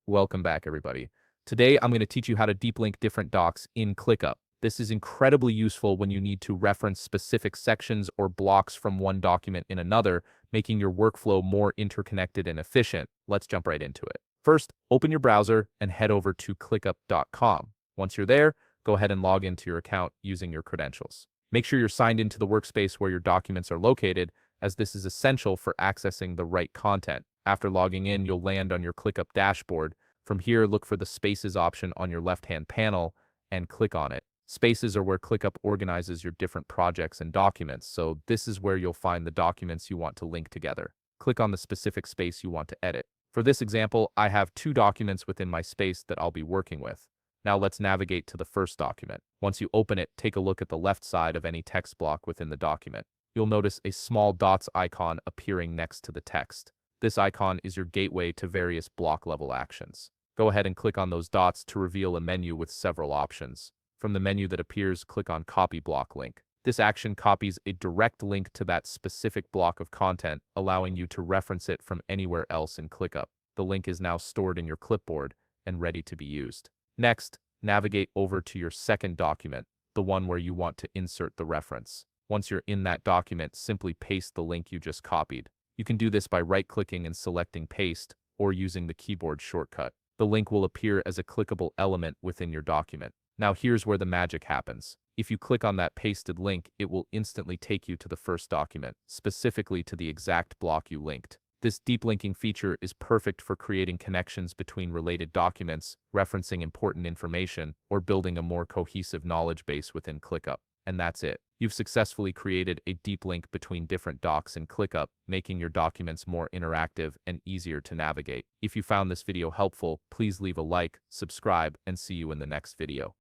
Welcome back, everybody. Today, I'm going to teach you how to deep link different docs in ClickUp. This is incredibly useful when you need to reference specific sections or blocks from one document in another, making your workflow more interconnected and efficient. Let's jump right into it. First, open your browser and head over to clickup.com. Once you're there, go ahead and log into your account using your credentials. Make sure you're signed into the workspace where your documents are located, as this is essential for accessing the right content. After logging in, you'll land on your ClickUp dashboard. From here, look for the Spaces option on your left-hand panel and click on it. Spaces are where ClickUp organizes your different projects and documents, so this is where you'll find the documents you want to link together. Click on the specific space you want to edit. For this example, I have two documents within my space that I'll be working with. Now let's navigate to the first document. Once you open it, take a look at the left side of any text block within the document. You'll notice a small dots icon appearing next to the text. This icon is your gateway to various block-level actions. Go ahead and click on those dots to reveal a menu with several options. From the menu that appears, click on Copy Block Link. This action copies a direct link to that specific block of content, allowing you to reference it from anywhere else in ClickUp. The link is now stored in your clipboard and ready to be used. Next, navigate over to your second document, the one where you want to insert the reference. Once you're in that document, simply paste the link you just copied. You can do this by right-clicking and selecting Paste, or using the keyboard shortcut. The link will appear as a clickable element within your document. Now here's where the magic happens. If you click on that pasted link, it will instantly take you to the first document, specifically to the exact block you linked. This deep linking feature is perfect for creating connections between related documents, referencing important information, or building a more cohesive knowledge base within ClickUp. And that's it. You've successfully created a deep link between different docs in ClickUp, making your documents more interactive and easier to navigate. If you found this video helpful, please leave a like, subscribe, and see you in the next video.